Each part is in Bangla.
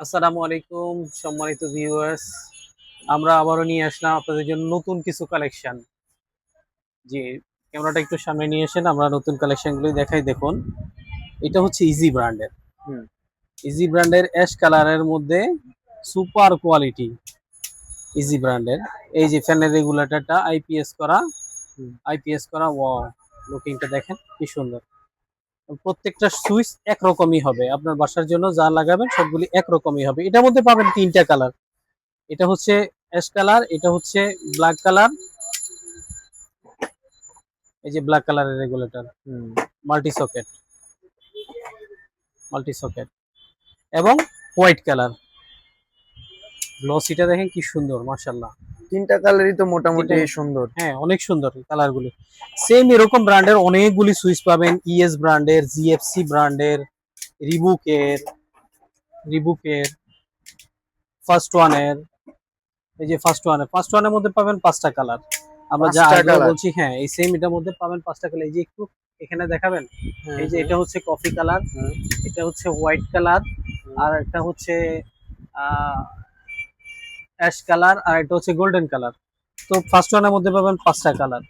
আসসালামু আলাইকুম সম্মানিত ভিউয়ার্স। আমরা আবারও নিয়ে আসলাম আপনাদের জন্য নতুন কিছু কালেকশন। জি, ক্যামেরাটা একটু সামনে নিয়ে আসেন, আমরা নতুন কালেকশনগুলো দেখাই। দেখুন, এটা হচ্ছে ইজি ব্র্যান্ডের। হুম। ইজি ব্র্যান্ডের অ্যাশ কালারের মধ্যে সুপার কোয়ালিটি। ইজি ব্র্যান্ডের এই যে ফ্যানের রেগুলেটরটা আইপিএস করা, আইপিএস করা। ওয়াও, লুকিংটা দেখেন কি সুন্দর। প্রত্যেকটা সুইচ একরকমই হবে, আপনার বাসার জন্য যা লাগাবেন সবগুলি একরকমই হবে। এটার মধ্যে পাবেন তিনটা কালার। এটা হচ্ছে অ্যাশ কালার, এটা হচ্ছে ব্ল্যাক কালার, এই যে ব্ল্যাক কালারের রেগুলেটর, হুম। মাল্টি সকেট, মাল্টি সকেট এবং হোয়াইট কালার। গ্লসিটা দেখেন কি সুন্দর, মাশাআল্লাহ। তিনটা কালারই তো তিনটা, মোটামুটি সুন্দর। হ্যাঁ অনেক সুন্দর কালারগুলি। সেম এরকম ব্র্যান্ডের অনেকগুলি সুইচ পাবেন, ইএস ব্র্যান্ডের, জিএফসি ব্র্যান্ডের, রিবুকের, রিবুকের ফার্স্ট ওয়ানের। এই যে ফার্স্ট ওয়ানের মধ্যে পাবেন পাঁচটা কালার। আমরা যা পাঁচটা আরগুলো কালার। বলছি, হ্যাঁ এই সেম এটার মধ্যে পাবেন পাঁচটা কালার। এই যে একটু এখানে দেখাবেন, হ্যাঁ এই যে হ্যাঁ এটা হচ্ছে কফি কালার, হ্যাঁ এটা হচ্ছে হোয়াইট কালার, হ্যাঁ। আর একটা হচ্ছে অ্যাশ কালার, আর এটা হচ্ছে গোল্ডেন কালার। তো ফার্স্ট ওয়ানের মধ্যে পাবেন পাঁচটা কালার।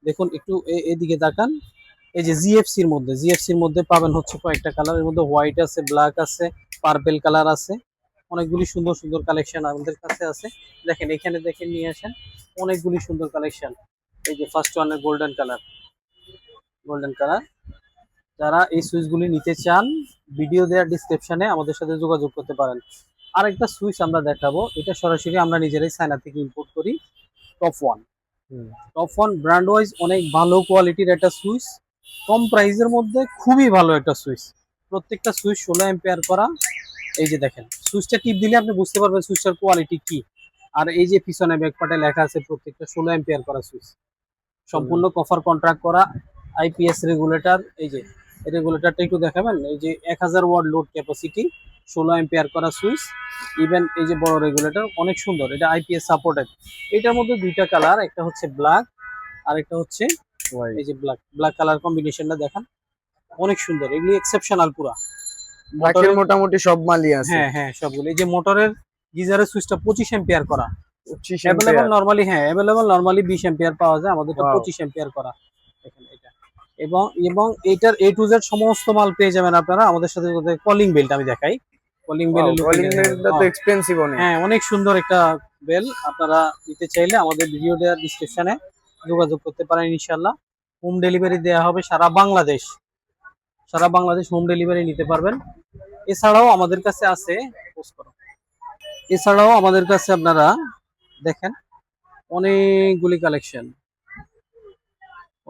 দেখুন একটু এদিকে তাকান। এই যে জিএফসির মধ্যে পাবেন হচ্ছে কয়েকটা কালার। এর মধ্যে হোয়াইট আছে, ব্ল্যাক আছে, পার্পেল কালার আছে। অনেকগুলি সুন্দর সুন্দর কালেকশন আমাদের কাছে আছে। দেখেন এখানে দেখে নিয়ে আসেন, অনেকগুলি সুন্দর কালেকশন। এই যে ফার্স্ট ওয়ানের গোল্ডেন কালার, গোল্ডেন কালার। যারা এই সুইচগুলি নিতে চান, ভিডিও দেওয়ার ডিসক্রিপশনে আমাদের সাথে যোগাযোগ করতে পারেন। আরেকটা সুইচ আমরা দেখাবো, এটা সরাসরি আমরা নিজেরাই চায়না থেকে ইম্পোর্ট করি। টপ ওয়ান, হুম। টপ ওয়ান ব্র্যান্ড ওয়াইজ অনেক ভালো কোয়ালিটির একটা সুইচ, কম প্রাইসের মধ্যে খুবই ভালো একটা সুইচ। প্রত্যেকটা সুইচ 16 এম্পিয়ার করা। এই যে দেখেন, সুইচটা টিপ দিলে আপনি বুঝতে পারবেন সুইচটার কোয়ালিটি কি। আর এই যে পিছনে ব্যাকপার্টে লেখা আছে প্রত্যেকটা 16 এম্পিয়ার করা সুইচ, সম্পূর্ণ কপার কন্ট্রাক্ট করা, আইপিএস রেগুলেটর। এই যে রেগুলেটরটা একটু দেখাবেন, এই যে 1000 ওয়াট লোড ক্যাপাসিটি, 16 এম্পিয়ার করা সুইচ। ইভেন এই যে বড় রেগুলেটর অনেক সুন্দর, এটা আইপিএস সাপোর্টেড। এটার মধ্যে দুইটা কালার, একটা হচ্ছে ব্ল্যাক আর একটা হচ্ছে হোয়াইট। এই যে ব্ল্যাক, ব্ল্যাক কালার কম্বিনেশনটা দেখেন অনেক সুন্দর। এগুলি এক্সেপশনাল পুরা। ব্ল্যাকের মোটরের, মোটামুটি সব মালই আছে। হ্যাঁ হ্যাঁ সবগুলো। এই যে মোটরের গিজারের সুইচটা 25 এম্পিয়ার করা। 25 এম্পিয়ার। অ্যাভেলেবল নরমালি 20 এম্পিয়ার পাওয়া যায়, আমাদেরটা ওয়াও। 25 এম্পিয়ার করা। দেখেন এটা। এবং এবং এইটার এ টু জেড সমস্ত মাল পেয়ে যাবেন আপনারা আমাদের সাথে। কলিং বেলটা আমি দেখাই, কলিং ওয়াও, বেলের কলিং লুকিংটা দেখেন। বেলটা তো এক্সপেন্সিভ অনেক। হ্যাঁ অনেক সুন্দর একটা বেল। আপনারা নিতে চাইলে আমাদের ভিডিও দেওয়ার ডিসক্রিপশনে যোগাযোগ করতে পারেন, ইনশাল্লাহ হোম ডেলিভারি দেওয়া হবে সারা বাংলাদেশ। সারা বাংলাদেশ হোম ডেলিভারি নিতে পারবেন। এছাড়াও আমাদের কাছে আছে, পোস্ট করো। এছাড়াও আমাদের কাছে আপনারা দেখেন অনেকগুলি কালেকশন,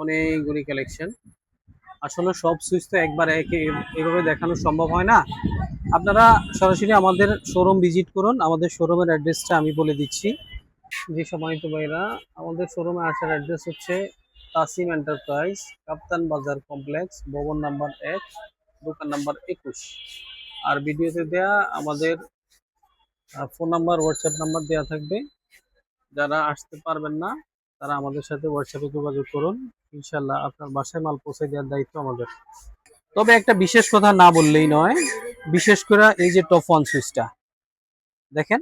অনেকগুলি কালেকশন। আসলে সব সুইচ তো একবার এভাবে দেখানো সম্ভব হয় না। আপনারা সরাসরি আমাদের শোরুম ভিজিট করুন। আমাদের শোরুমের অ্যাড্রেসটা আমি বলে দিচ্ছি। যে সম্মানিত ভাইরা, আমাদের শোরুমে আসার অ্যাড্রেস হচ্ছে তাসিম এন্টারপ্রাইজ, কাপ্তান বাজার কমপ্লেক্স, ভবন নাম্বার 1, দোকান নাম্বার 21। আর ভিডিওতে দেয়া আমাদের ফোন নাম্বার, হোয়াটসঅ্যাপ নাম্বার দেওয়া থাকবে। যারা আসতে পারবেন না তারা আমাদের সাথে হোয়াটসঅ্যাপে যোগাযোগ করুন, ইনশাল্লাহ আপনার বাসায় মাল পৌঁছে দেওয়ার দায়িত্ব আমাদের। তবে একটা বিশেষ কথা না বললেই নয়, বিশেষ করে এই যে টপ ওয়ান সুইচটা দেখেন,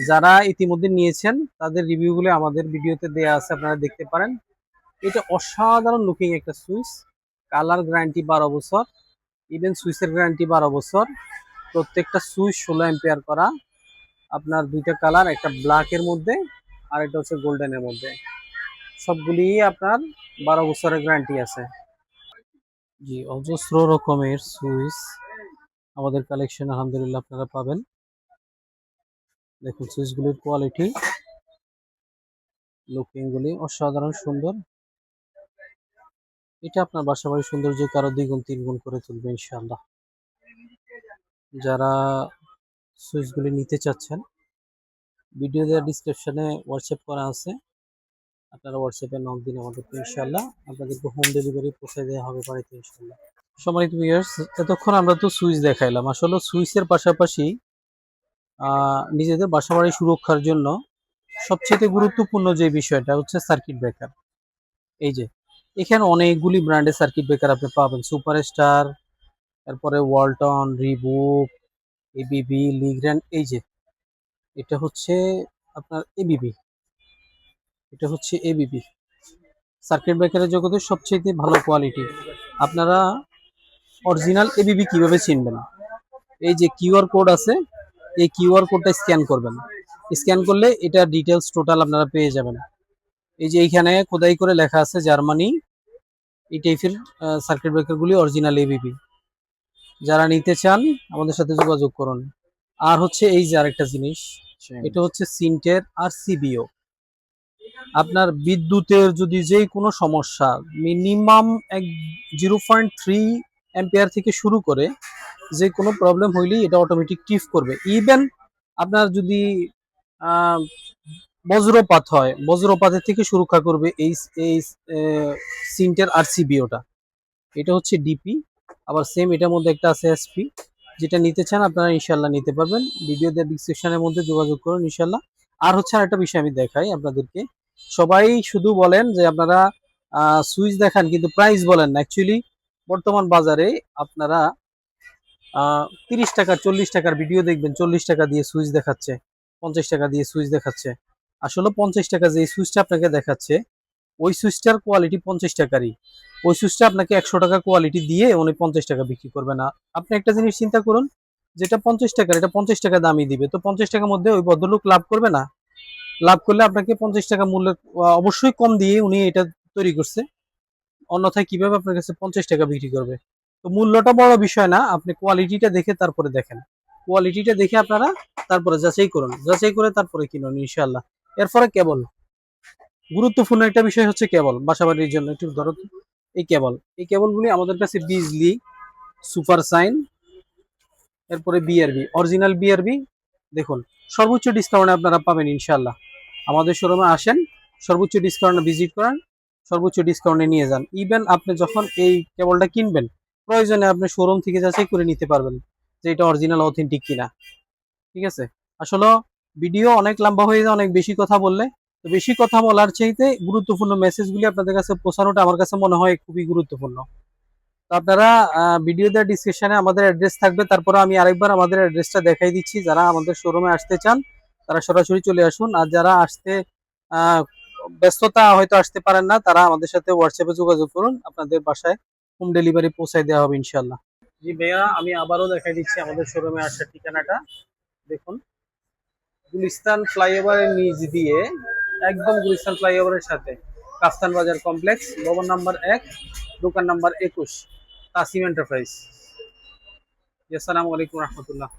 যারা ইতিমধ্যে নিয়েছেন তাদের রিভিউগুলো আমাদের ভিডিওতে দেয়া আছে, আপনারা দেখতে পারেন। এটা অসাধারণ লুকিং একটা সুইচ। কালার গ্যারান্টি 12 বছর, ইভেন সুইচের গ্যারান্টি 12 বছর। প্রত্যেকটা সুইচ 16 এম্পিয়ার করা। আপনার দুইটা কালার, একটা ব্ল্যাকের মধ্যে আর একটা হচ্ছে গোল্ডেনের মধ্যে। সবগুলি আপনার 12 বছরের গ্যারান্টি আছে। জি, অজস্র রকমের সুইচ আমাদের কালেকশন আলহামদুলিল্লাহ আপনারা পাবেন। দেখুন সুইচগুলির কোয়ালিটি, লুকিং গুলি অসাধারণ সুন্দর। এটা আপনার বাসা বাড়ির সৌন্দর্যকে আরো দ্বিগুণ তিনগুণ করে তুলবে ইনশাআল্লাহ। যারা সুইচগুলি নিতে চাচ্ছেন, ভিডিও দেওয়ার ডিসক্রিপশনে হোয়াটসঅ্যাপ করা আছে, আপনারা হোয়াটসঅ্যাপে নক দিন আমাদেরকে, ইনশাআল্লাহ আপনাদেরকে হোম ডেলিভারি পৌঁছে দেওয়া হবে বাড়িতে ইনশাআল্লাহ। সম্মানিত ভিউয়ার্স, এতক্ষণ আমরা তো সুইচ দেখাইলাম। আসলে সুইচের পাশাপাশি নিজেদের বাসাবাড়ি সুরক্ষার জন্য সবচেয়ে গুরুত্বপূর্ণ যে বিষয়টা হচ্ছে সার্কিট ব্রেকার। এই যে এখানে অনেকগুলি ব্র্যান্ডের সার্কিট ব্রেকার আপনি পাবেন, সুপারস্টার, তারপরে ওয়ালটন, রিবুক, এবিবি লিগ্র্যান্ড, এই যে এটা হচ্ছে আপনার এবিবি, এটা হচ্ছে এবিবি সার্কিট ব্রেকারের জগতের সবচেয়ে ভালো কোয়ালিটি। আপনারা অরিজিনাল এবিবি কিভাবে চিনবেন? এই যে কিউআর কোড আছে, এই কিউআর কোডটা স্ক্যান করবেন। স্ক্যান করলে এটা ডিটেলস টোটাল আপনারা পেয়ে যাবেন। এই যে এইখানে খোদাই করে লেখা আছে জার্মানি, এই টাইপের সার্কিট ব্রেকারগুলি অরিজিনাল এবিবি। যারা নিতে চান আমাদের সাথে যোগাযোগ করুন। আর হচ্ছে এই যে আরেকটা জিনিস, এটা হচ্ছে সিনটের আর সিবিও। আপনার বিদ্যুতের যদি যে কোনো সমস্যা, মিনিমাম 0.3 অ্যাম্পিয়ার থেকে শুরু করে যে কোনো প্রবলেম হইলেই এটা অটোমেটিক টিপ করবে। ইভেন আপনার যদি আহ, বজ্রপাত হয়, বজ্রপাতের থেকে সুরক্ষা করবে এই এই সিনটের আরসিবিওটা। এটা হচ্ছে ডিপি, আবার সেম এটার মধ্যে একটা আছে এসপি। যেটা নিতে চান আপনারা ইনশাল্লাহ নিতে পারবেন। ভিডিও ডেসক্রিপশনের মধ্যে যোগাযোগ করুন ইনশাল্লাহ। আর হচ্ছে আরেকটা বিষয় আমি দেখাই আপনাদেরকে। সবাই শুধু বলেন যে আপনারা সুইচ দেখান কিন্তু প্রাইস বলেন না। অ্যাকচুয়ালি বর্তমান বাজারে আপনারা 30 টাকার 40 টাকার ভিডিও দেখবেন 40 টাকা দিয়ে সুইচ দেখাচ্ছে, 50 টাকা দিয়ে সুইচ দেখাচ্ছে। আসলে 50 টাকা যে সুইচটা আপনাকে দেখাচ্ছে ওই সুইচটার কোয়ালিটি 50 টাকারই। ওই সুইচটা আপনাকে 100 টাকা কোয়ালিটি দিয়ে উনি 50 টাকা বিক্রি করবে না। আপনি একটা জিনিস চিন্তা করুন, যেটা 50 টাকার এটা 50 টাকা দামই দিবে, তো 50 টাকার মধ্যে ওই ভদ্রলোক লাভ করবে না? লাভ করলে আপনাকে 50 টাকা মূল্য অবশ্যই কম দিয়ে উনি এটা তৈরি করছে, অন্যথায় কিভাবে আপনার কাছে 50 টাকা বিক্রি করবে? তো মূল্যটা বড় বিষয় না, আপনি কোয়ালিটিটা দেখে তারপরে দেখেন। কোয়ালিটিটা দেখে আপনারা তারপরে যাচাই করুন, যাচাই করে তারপরে কিনুন ইনশাল্লাহ। এরপরে কেবল, গুরুত্বপূর্ণ একটা বিষয় হচ্ছে কেবল বাসাবাড়ির জন্য। একটু ধরো তো, এই কেবল, এই কেবলগুলি আমাদের কাছে বিজলি, সুপার সাইন, এরপরে বিআরবি, অরিজিনাল বিআরবি। দেখুন সর্বোচ্চ ডিসকাউন্টে আপনারা পাবেন ইনশাল্লাহ। আমাদের শোরুমে আসেন, সর্বোচ্চ ডিসকাউন্টে ভিজিট করেন, সর্বোচ্চ ডিসকাউন্টে নিয়ে যান। ইভেন আপনি যখন এই কেবলটা কিনবেন প্রয়োজনে আপনি শোরুম থেকে যাচাই করে নিতে পারবেন যে এটা অরিজিনাল অথেন্টিক কিনা। ঠিক আছে? আসলে ভিডিও অনেক লম্বা হয়ে যায় অনেক বেশি কথা বললে। তো বেশি কথা বলার চাইতে গুরুত্বপূর্ণ মেসেজগুলি আপনাদের কাছে পৌঁছানোটা আমার কাছে মনে হয় খুবই গুরুত্বপূর্ণ। তো আপনারা ভিডিও দেওয়ার ডিসক্রিপশনে আমাদের অ্যাড্রেস থাকবে, তারপরে আমি আরেকবার আমাদের অ্যাড্রেসটা দেখাই দিচ্ছি। যারা আমাদের শোরুমে আসতে চান তারা সরাসরি চলে আসুন, আর যারা আসতে আহ, ব্যস্ততা হয়তো আসতে পারেন না তারা আমাদের সাথে হোয়াটসঅ্যাপে যোগাযোগ করুন, আপনাদের বাসায় হোম ডেলিভারি পৌঁছায় দেওয়া হবে ইনশাল্লাহ। জি ভাইয়া, আমি আবারও দেখাই দিচ্ছি আমাদের শোরুমে আসার ঠিকানাটা। দেখুন, গুলিস্তান ফ্লাইওভারের নিচ দিয়ে, একদম গুলিস্তান ফ্লাইওভারের সাথে কাফতান বাজার কমপ্লেক্স, ভবন নাম্বার 1, দোকান নাম্বার 21, তাসিম এন্টারপ্রাইজ। আসসালামু আলাইকুম রহমতুল্লাহ।